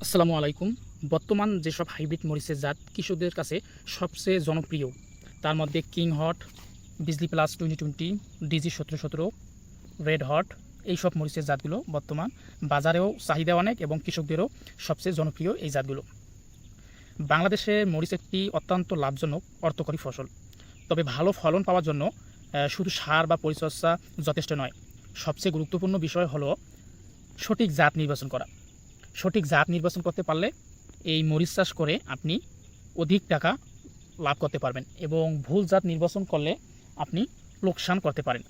আসসালামু আলাইকুম। বর্তমান যেসব হাইব্রিড মরিচের জাত কৃষকদের কাছে সবচেয়ে জনপ্রিয়, তার মধ্যে কিং হট, বিজলি প্লাস 2020, ডিজি 1717, রেড হট, এইসব মরিচের জাতগুলো বর্তমান বাজারেও চাহিদা অনেক এবং কৃষকদেরও সবচেয়ে জনপ্রিয় এই জাতগুলো। বাংলাদেশে মরিচ একটি অত্যন্ত লাভজনক অর্থকরী ফসল। তবে ভালো ফলন পাওয়ার জন্য শুধু সার বা পরিচর্যা যথেষ্ট নয়, সবচেয়ে গুরুত্বপূর্ণ বিষয় হলো সঠিক জাত নির্বাচন করা। সঠিক জাত নির্বাচন করতে পারলে এই মরিচ চাষ করে আপনি অধিক টাকা লাভ করতে পারবেন এবং ভুল জাত নির্বাচন করলে আপনি লোকসান করতে পারেন।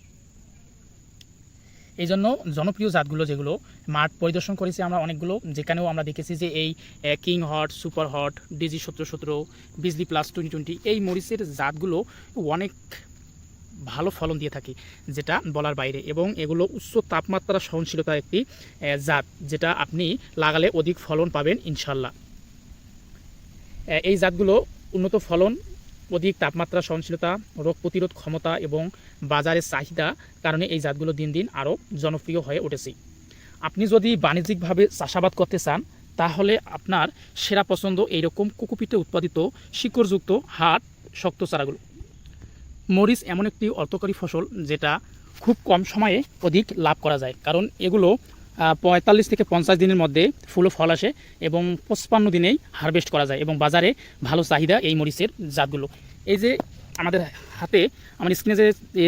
এই জন্য জনপ্রিয় জাতগুলো যেগুলো মাঠ পরিদর্শন করেছি আমরা অনেকগুলো, যেখানেও আমরা দেখেছি যে এই king hot, super hot, DG 1717, Bijli plus 2020 এই মরিচের জাতগুলো অনেক ভালো ফলন দিয়ে থাকে, যেটা বলার বাইরে। এবং এগুলো উচ্চ তাপমাত্রা সহনশীলতার একটি জাত, যেটা আপনি লাগালে অধিক ফলন পাবেন ইনশাল্লাহ। এই জাতগুলো উন্নত ফলন, অধিক তাপমাত্রা সহনশীলতা, রোগ প্রতিরোধ ক্ষমতা এবং বাজারের চাহিদা কারণে এই জাতগুলো দিন দিন আরও জনপ্রিয় হয়ে উঠেছে। আপনি যদি বাণিজ্যিকভাবে চাষাবাদ করতে চান তাহলে আপনার সেরা পছন্দ এইরকম কোকোপিটে উৎপাদিত শিকড়যুক্ত হাট শক্ত চারাগুলো। মরিচ এমন একটি অর্থকরী ফসল যেটা খুব কম সময়ে অধিক লাভ করা যায়, কারণ এগুলো 45 থেকে 50 দিনের মধ্যে ফুল ও ফল আসে এবং 55 দিনেই হারভেস্ট করা যায় এবং বাজারে ভালো চাহিদা এই মরিচের জাতগুলো। এই যে আমাদের হাতে আমার স্ক্রিনে যে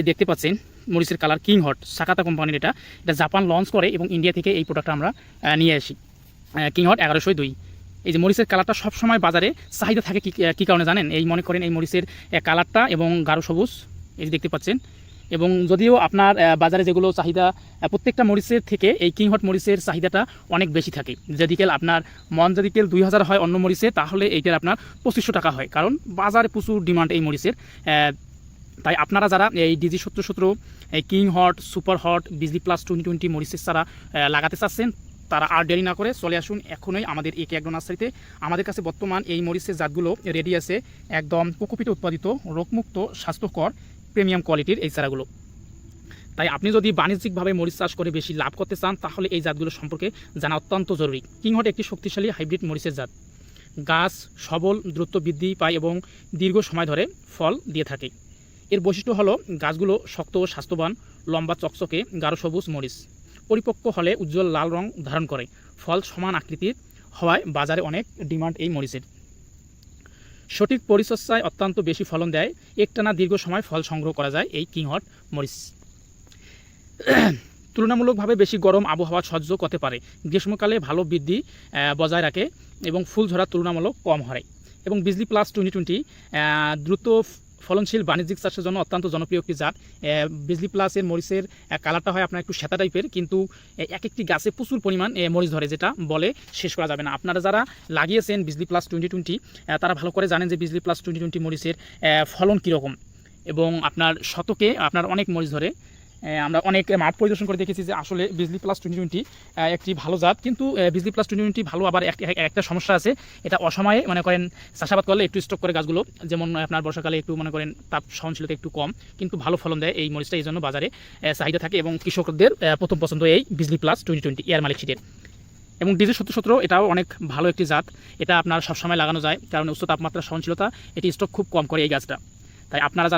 দেখতে পাচ্ছেন মরিচের কালার কিং হট, সাকাতা কোম্পানির, এটা জাপান লঞ্চ করে এবং ইন্ডিয়া থেকে এই প্রোডাক্টটা আমরা নিয়ে আসি, কিং হট 1102। এই যে মরিচের কালারটা সবসময় বাজারে চাহিদা থাকে কী কারণে জানেন? এই মনে করেন এই মরিচের কালারটা এবং গাঢ় সবুজ, এই যে দেখতে পাচ্ছেন। এবং যদিও আপনার বাজারে যেগুলো চাহিদা, প্রত্যেকটা মরিচের থেকে এই কিং হট মরিচের চাহিদাটা অনেক বেশি থাকে। যদি আপনার মন যদি 2000 হয় অন্য মরিচে, তাহলে এইটার আপনার 2500 টাকা হয়, কারণ বাজারে প্রচুর ডিমান্ড এই মরিচের। তাই আপনারা যারা এই ডিজি 1717, এই কিং হট, সুপার হট, বিজলি প্লাস 2020 মরিচের চারা লাগাতে চাচ্ছেন, তারা আর দেরি না করে চলে আসুন এখনই আমাদের এই এগ্রো নার্সারিতে। আমাদের কাছে বর্তমান এই মরিচের জাতগুলো রেডি আছে, একদম কোকোপিটে উৎপাদিত রোগমুক্ত স্বাস্থ্যকর প্রিমিয়াম কোয়ালিটির এই চারাগুলো। তাই আপনি যদি বাণিজ্যিকভাবে মরিচ চাষ করে বেশি লাভ করতে চান তাহলে এই জাতগুলো সম্পর্কে জানা অত্যন্ত জরুরি। কিং হট একটি শক্তিশালী হাইব্রিড মরিচের জাত, গাছ সবল, দ্রুত বৃদ্ধি পায় এবং দীর্ঘ সময় ধরে ফল দিয়ে থাকে। এর বৈশিষ্ট্য হলো গাছগুলো শক্ত ও স্বাস্থ্যবান, লম্বা চকচকে গাঢ় সবুজ মরিচ, পরিপক্ক হলে উজ্জ্বল লাল রং ধারণ করে, ফল সমান আকৃতির হওয়ায় বাজারে অনেক ডিমান্ড এই মরিচের। সঠিক পরিচর্যায় অত্যন্ত বেশি ফলন দেয়, একটানা দীর্ঘ সময় ফল সংগ্রহ করা যায় এই কিং হট মরিচ। তুলনামূলকভাবে বেশি গরম আবহাওয়া সহ্য করতে পারে, গ্রীষ্মকালে ভালো বৃদ্ধি বজায় রাখে এবং ফুল ঝরা তুলনামূলক কম হয়। এবং বিজলি প্লাস 2020 দ্রুত ফলনশীল বাণিজ্যিক চাষের জন্য অত্যন্ত জনপ্রিয় একটি জাত। বিজলি প্লাসের মরিচের কালারটা হয় আপনার একটু শ্বেতা টাইপের, কিন্তু এক একটি গাছে প্রচুর পরিমাণ মরিচ ধরে, যেটা বলে শেষ করা যাবে না। আপনারা যারা লাগিয়েছেন বিজলি প্লাস 2020 তারা ভালো করে জানেন যে বিজলি প্লাস 2020 মরিচের ফলন কীরকম এবং আপনার শতকে আপনার অনেক মরিচ ধরে। আমরা অনেক মাঠ পরিদর্শন করে দেখেছি যে আসলে বিজলি প্লাস 2020 একটি ভালো জাত, কিন্তু বিজলি প্লাস 2020 ভালো, আবার একটা সমস্যা আছে, এটা অসময়ে মনে করেন চাষাবাদ করলে একটু স্টক করে গাছগুলো, যেমন আপনার বর্ষাকালে একটু মনে করেন তাপ সহনশীলতা একটু কম, কিন্তু ভালো ফলন দেয় এই মরিচটা, এই জন্য বাজারে চাহিদা থাকে এবং কৃষকদের প্রথম পছন্দ এই বিজলি প্লাস 2020 এয়ার মালিক সিডের। এবং ডিজি 1717 এটাও অনেক ভালো একটি জাত, এটা আপনার সবসময় লাগানো যায়, কারণ উচ্চ তাপমাত্রা সহনশীলতা, এটি স্টক খুব কম করে এই গাছটা। তাই আপনারা